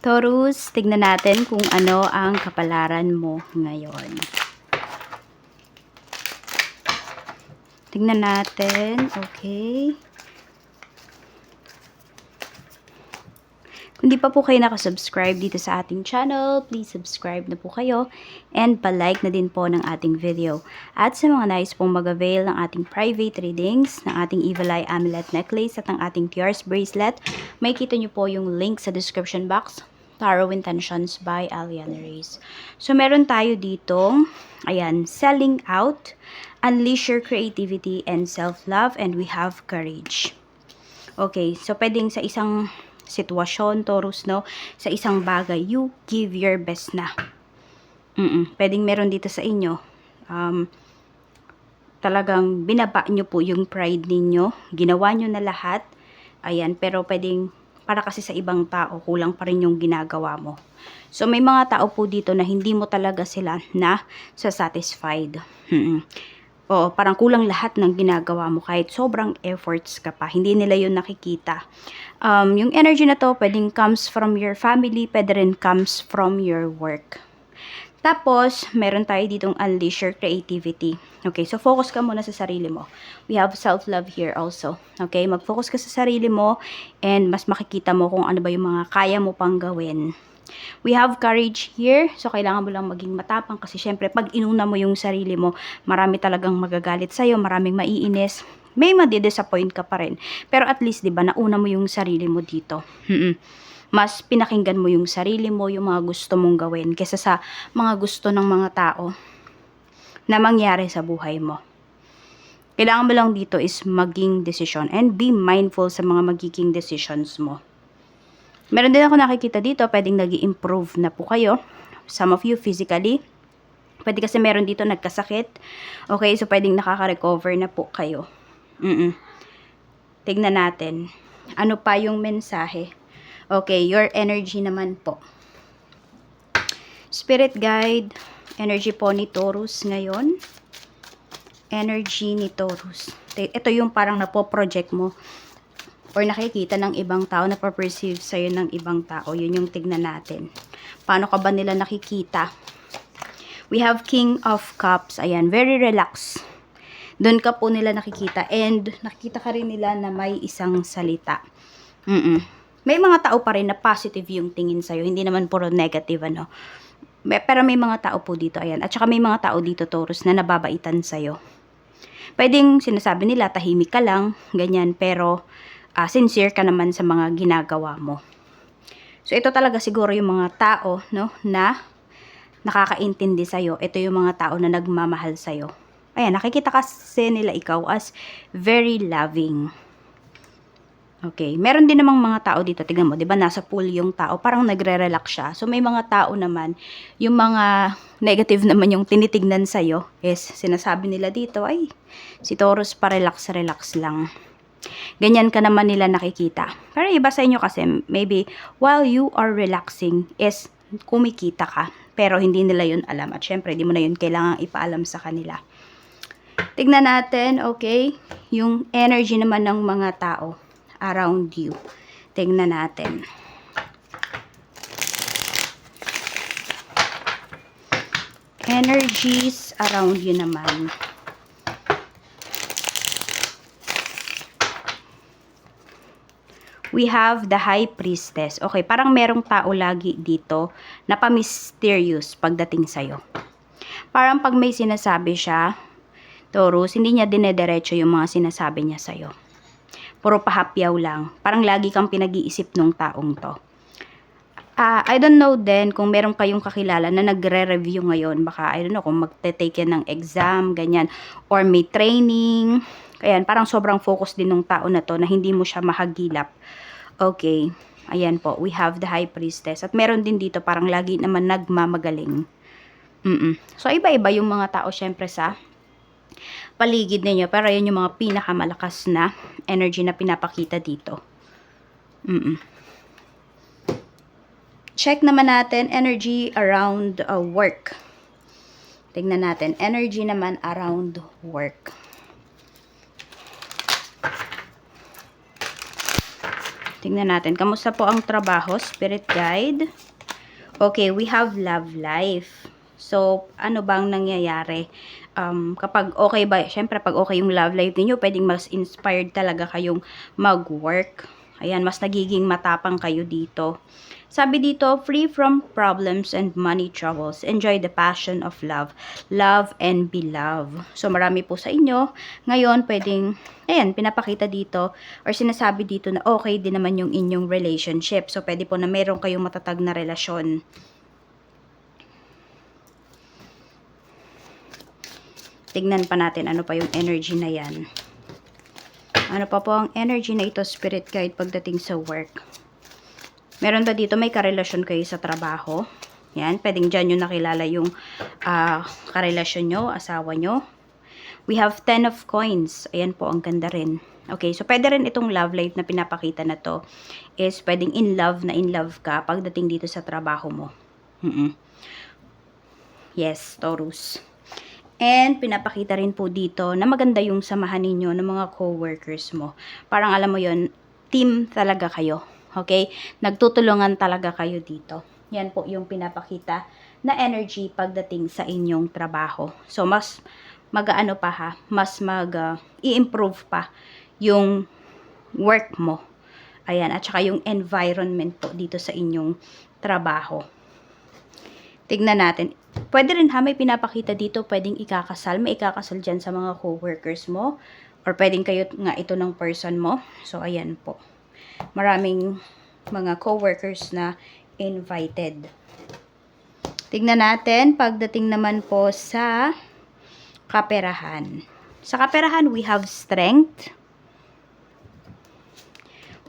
Taurus, tignan natin kung ano ang kapalaran mo ngayon. Tignan natin. Okay. Kung di pa po kayo nakasubscribe dito sa ating channel, please subscribe na po kayo and palike na din po ng ating video. At sa mga nais pong mag-avail ng ating private readings, ng ating Evil Eye Amulet Necklace at ng ating Tears Bracelet, may kita nyo po yung link sa description box. Tarot Intentions by Aliana Reyes. So, meron tayo dito, ayan, selling out, unleash your creativity and self-love, and we have courage. Okay, so pwedeng sa isang sitwasyon, Taurus, no? Sa isang bagay, you give your best na. Pwedeng meron dito sa inyo. Talagang binaba nyo po yung pride ninyo. Ginawa nyo na lahat. Ayan, pero pwedeng para kasi sa ibang tao, kulang pa rin yung ginagawa mo. So, may mga tao po dito na hindi mo talaga sila na satisfied. Oo, parang kulang lahat ng ginagawa mo kahit sobrang efforts ka pa. Hindi nila yun nakikita. Yung energy na to, pwedeng comes from your family, pwede rin comes from your work. Tapos, meron tayo ditong unleash your creativity. Okay, so focus ka muna sa sarili mo. We have self-love here also. Okay, mag-focus ka sa sarili mo and mas makikita mo kung ano ba yung mga kaya mo pang gawin. We have courage here. So, kailangan mo lang maging matapang kasi syempre, pag inuna mo yung sarili mo, marami talagang magagalit sa'yo, maraming maiinis. May madi-disappoint ka pa rin. Pero at least, di ba, nauna mo yung sarili mo dito. Mas pinakinggan mo yung sarili mo, yung mga gusto mong gawin, kaysa sa mga gusto ng mga tao na mangyari sa buhay mo. Kailangan mo lang dito is maging decision and be mindful sa mga magiging decisions mo. Meron din ako nakikita dito, pwedeng nag-i-improve na po kayo. Some of you physically. Pwede kasi meron dito nagkasakit. Okay, so pwedeng nakaka-recover na po kayo. Tignan natin. Ano pa yung mensahe? Okay, your energy naman po. Spirit guide, energy po ni Taurus ngayon. Energy ni Taurus. Ito yung parang napo-project mo or nakikita ng ibang tao, na-perceive sa'yo ng ibang tao. Yun yung tignan natin. Paano ka ba nila nakikita? We have King of Cups. Ayan, very relaxed. Doon ka po nila nakikita. And nakikita ka rin nila na may isang salita. May mga tao pa rin na positive yung tingin sa'yo. Hindi naman puro negative, ano. Pero may mga tao po dito, ayan. At saka may mga tao dito, Taurus, na nababaitan sa'yo. Pwedeng sinasabi nila, tahimik ka lang, ganyan. Pero sincere ka naman sa mga ginagawa mo. So, ito talaga siguro yung mga tao, no, na nakakaintindi sa'yo. Ito yung mga tao na nagmamahal sa'yo. Ayan, nakikita kasi nila ikaw as very loving. Okay, meron din namang mga tao dito, tignan mo, 'di ba, nasa pool yung tao, parang nagre-relax siya. So may mga tao naman, yung mga negative naman yung tinitignan sa iyo, is sinasabi nila dito, ay si Taurus pa relax lang. Ganyan ka naman nila nakikita. Pero iba sa inyo kasi, maybe while you are relaxing is kumikita ka, pero hindi nila yun alam. At syempre, di mo na yun kailangang ipaalam sa kanila. Tignan natin, okay, yung energy naman ng mga tao around you. Tingnan natin. Energies around you naman. We have the High Priestess. Okay, parang merong tao lagi dito na pa-mysterious pagdating sa'yo. Parang pag may sinasabi siya, Taurus, hindi niya dinediretso yung mga sinasabi niya sa'yo. Puro pahapyaw lang. Parang lagi kang pinag-iisip nung taong to. I don't know then kung meron kayong kakilala na nagre-review ngayon. Baka, I don't know, kung magte-take yan ng exam, ganyan. Or may training. Ayan, parang sobrang focus din nung tao na to na hindi mo siya mahagilap. Okay. Ayan po, we have the High Priestess. At meron din dito, parang lagi naman nagmamagaling. So, iba-iba yung mga tao syempre sa paligid ninyo. Pero yun yung mga pinakamalakas na energy na pinapakita dito. Check naman natin energy around work. Tingnan natin. Energy naman around work. Tingnan natin. Kamusta po ang trabaho, Spirit Guide? Okay, we have love life. So, ano bang nangyayari? Kapag okay ba, syempre pag okay yung love life niyo, pwedeng mas inspired talaga kayong mag-work. Ayan, mas nagiging matapang kayo dito. Sabi dito, free from problems and money troubles. Enjoy the passion of love. Love and be loved. So, marami po sa inyo. Ngayon, pwedeng, ayan, pinapakita dito or sinasabi dito na okay din naman yung inyong relationship. So, pwede po na meron kayong matatag na relasyon. Tignan pa natin ano pa yung energy na yan. Ano pa po ang energy na ito, Spirit Guide, pagdating sa work? Meron ba dito may karelasyon kayo sa trabaho? Yan, pwedeng dyan yung nakilala yung karelasyon nyo, asawa nyo. We have 10 of coins. Ayan po, ang ganda rin. Okay, so pwede rin itong love life na pinapakita na to is pwedeng in love ka pagdating dito sa trabaho mo. Yes, Taurus. And pinapakita rin po dito na maganda yung samahan ninyo ng mga co-workers mo. Parang alam mo yon, team talaga kayo. Okay? Nagtutulungan talaga kayo dito. Yan po yung pinapakita na energy pagdating sa inyong trabaho. So, mas mag-ano pa ha, mas i-improve pa yung work mo. Ayan, at saka yung environment po dito sa inyong trabaho. Tignan natin. Pwede rin ha, may pinapakita dito, pwedeng ikakasal. May ikakasal dyan sa mga co-workers mo. Or pwedeng kayo nga ito ng person mo. So, ayan po. Maraming mga co-workers na invited. Tignan natin, pagdating naman po sa kaperahan. Sa kaperahan, we have strength.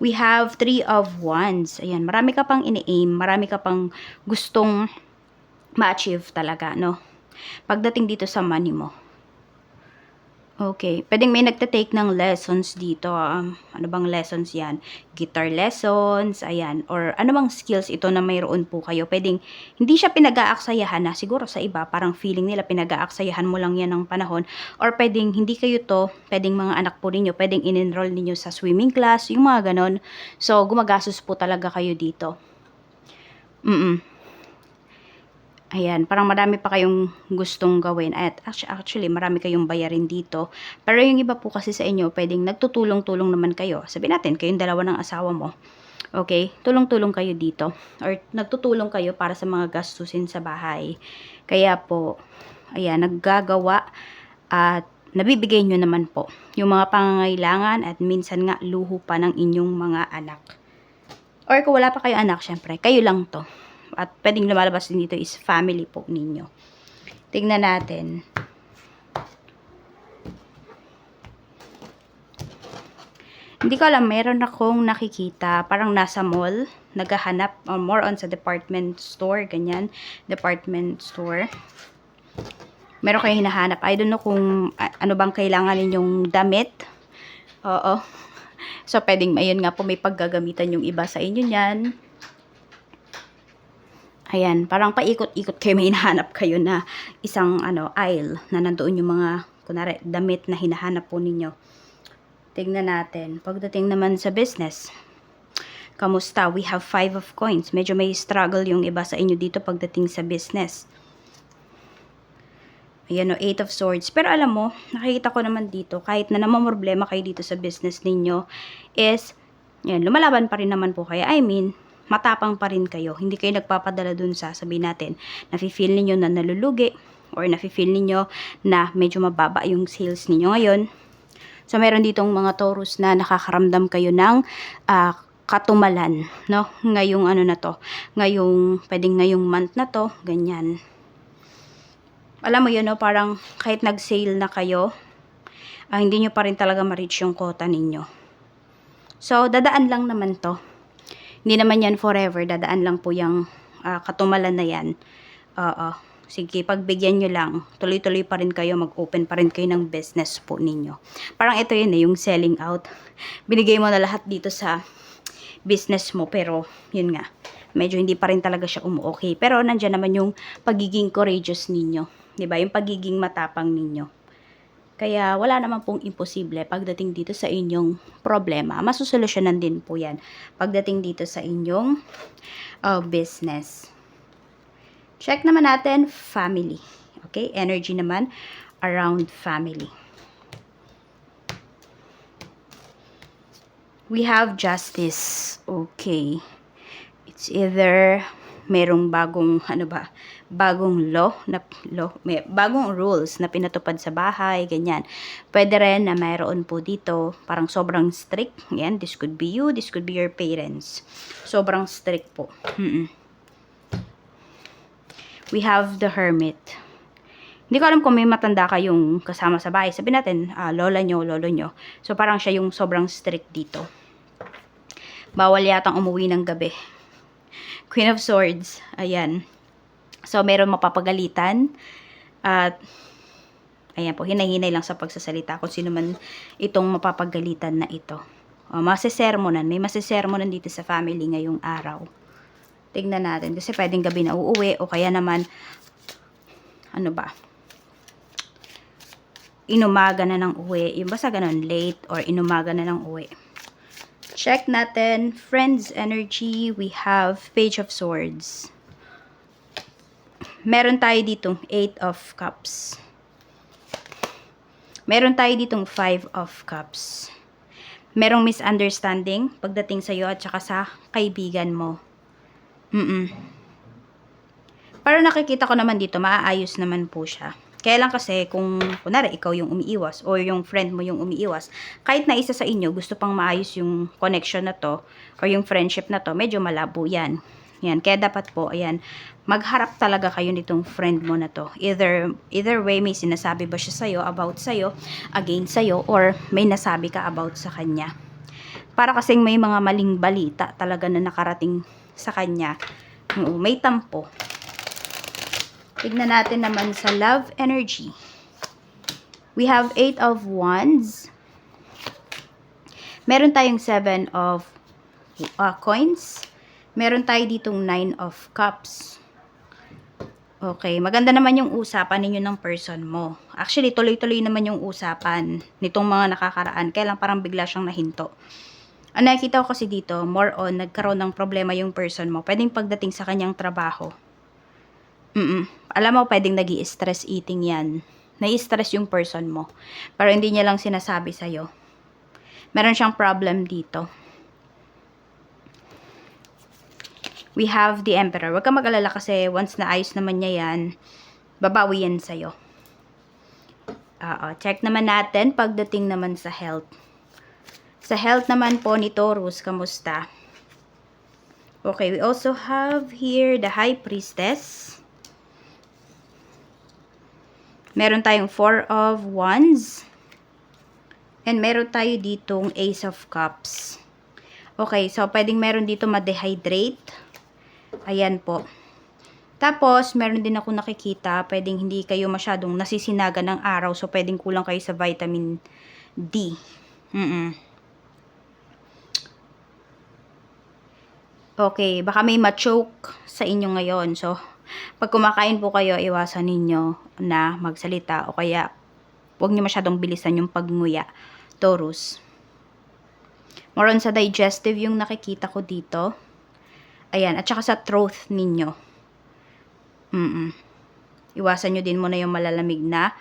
We have 3 of wands. Ayan, marami ka pang ini-aim, marami ka pang gustong ma-achieve talaga, no? Pagdating dito sa money mo. Okay, pwedeng may nagte-take ng lessons dito. Ano bang lessons yan? Guitar lessons, ayan. Or ano bang skills ito na mayroon po kayo. Pwedeng, hindi siya pinag-aaksayahan na. Siguro sa iba, parang feeling nila pinag-aaksayahan mo lang yan ng panahon. Or pwedeng, hindi kayo to, pwedeng mga anak po ninyo, pwedeng in-enroll ninyo sa swimming class, yung mga ganon. So, gumagastos po talaga kayo dito. Ayan, parang marami pa kayong gustong gawin. At actually, marami kayong bayarin dito. Pero yung iba po kasi sa inyo, pwedeng nagtutulong-tulong naman kayo. Sabihin natin, kayong dalawa ng asawa mo. Okay? Tulong-tulong kayo dito. Or nagtutulong kayo para sa mga gastusin sa bahay. Kaya po, ayan, naggagawa at nabibigay nyo naman po yung mga pangangailangan at minsan nga luho pa ng inyong mga anak. Or kung wala pa kayo anak, syempre, kayo lang to. At pwedeng lumalabas din dito is family po ninyo. Tingnan natin. Hindi ko alam, meron akong nakikita, parang nasa mall, naghahanap, more on sa department store, ganyan, department store. Meron kayong hinahanap. I don't know kung ano bang kailangan ninyong damit. Oo. So, pwedeng, ayun nga po, may paggagamitan yung iba sa inyo niyan. Ayan, parang paikot-ikot kayo, may hinahanap kayo na isang aisle na nandoon yung mga, kunwari, damit na hinahanap po ninyo. Tingnan natin. Pagdating naman sa business, kamusta? We have 5 of coins. Medyo may struggle yung iba sa inyo dito pagdating sa business. Ayan o, 8 of swords. Pero alam mo, nakikita ko naman dito, kahit na namamroblema kayo dito sa business ninyo, is, yan, lumalaban pa rin naman po kayo. I mean, matapang pa rin kayo. Hindi kayo nagpapadala dun sa, sabihin natin, nafe-feel ninyo na nalulugi, or nafe-feel ninyo na medyo mababa yung sales ninyo ngayon. So, meron ditong mga Taurus na nakakaramdam kayo ng katumalan, no? Ngayong na to, pwedeng ngayong month na to, ganyan. Alam mo yun, no? Parang kahit nag-sale na kayo, hindi nyo pa rin talaga ma-reach yung quota ninyo. So, dadaan lang naman to. Hindi naman yan forever, dadaan lang po yung katumalan na yan. Sige, pagbigyan nyo lang, tuloy-tuloy pa rin kayo, mag-open pa rin kayo ng business po ninyo. Parang ito yun yung selling out. Binigay mo na lahat dito sa business mo, pero yun nga, medyo hindi pa rin talaga siya umuokay. Pero nandyan naman yung pagiging courageous ninyo. Diba? Yung pagiging matapang ninyo. Kaya wala naman pong imposible pagdating dito sa inyong problema. Masusolusyonan din po yan pagdating dito sa inyong business. Check naman natin family. Okay, energy naman around family. We have justice. Okay. It's either merong bagong bagong bagong rules na pinatupad sa bahay, ganyan. Pwede rin na mayroon po dito parang sobrang strict. Yan, this could be you, this could be your parents. Sobrang strict po. We have the hermit. Hindi ko alam kung may matanda kayong kasama sa bahay. Sabihin natin, lola nyo, lolo nyo. So, parang siya yung sobrang strict dito. Bawal yatang umuwi ng gabi. Queen of Swords. Ayan. So, meron mapapagalitan. At, ayan po, hinay-hinay lang sa pagsasalita kung sino man itong mapapagalitan na ito. Masisermonan. May masisermonan dito sa family ngayong araw. Tignan natin. Kasi pwedeng gabi na uuwi o kaya naman, inumaga na ng uwi. Yung basta ganun, late or inumaga na ng uwi. Check natin, friends energy. We have Page of Swords. Meron tayo ditong 8 of Cups. Meron tayo ditong 5 of Cups. Merong misunderstanding pagdating sa iyo at saka sa kaibigan mo. Para nakikita ko naman dito, maaayos naman po siya. Kaya lang kasi kung kunwari ikaw yung umiiwas or yung friend mo yung umiiwas, kahit na isa sa inyo gusto pang maayos yung connection na to or yung friendship na to, medyo malabo yan. Yan, kaya dapat po, ayan, magharap talaga kayo nitong friend mo na to. Either way, may sinasabi ba siya sa'yo, about sa'yo, against sa'yo, or may nasabi ka about sa kanya. Para kasing may mga maling balita talaga na nakarating sa kanya. May tampo. Tignan natin naman sa love energy. We have 8 of Wands. Meron tayong 7 of coins. Meron tayo ditong 9 of cups. Okay, maganda naman yung usapan ninyo ng person mo. Actually, tuloy-tuloy naman yung usapan nitong mga nakakaraan. Kaya lang parang bigla siyang nahinto. Ang nakikita ko kasi dito, more on, nagkaroon ng problema yung person mo. Pwedeng pagdating sa kanyang trabaho. Alam mo, pwedeng nag-i-stress eating yan. Nai-stress yung person mo. Pero hindi niya lang sinasabi sa'yo. Meron siyang problem dito. We have the Emperor. Huwag ka mag-alala kasi once na ayos naman niya yan, babawi yan sa'yo. Check naman natin pagdating naman sa health. Sa health naman po ni Taurus, kamusta? Okay, we also have here the High Priestess. Meron tayong 4 of Wands. And meron tayo ditong Ace of Cups. Okay, so pwedeng meron dito ma-dehydrate. Ayan po. Tapos, meron din ako nakikita, pwedeng hindi kayo masyadong nasisinaga ng araw. So, pwedeng kulang kayo sa vitamin D. Okay, baka may ma-choke sa inyo ngayon. So, pag kumakain po kayo, iwasan ninyo na magsalita o kaya huwag niyo masyadong bilisan yung pagnguya, Taurus. More on sa digestive yung nakikita ko dito. Ayan, at saka sa throat ninyo. Iwasan nyo din muna yung malalamig na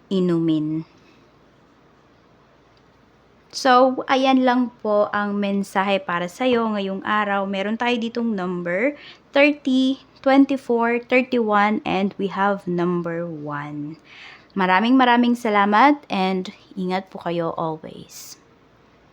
inumin. So, ayan lang po ang mensahe para sa'yo ngayong araw. Meron tayo ditong number 30, 24, 31, and we have number 1. Maraming salamat and ingat po kayo always.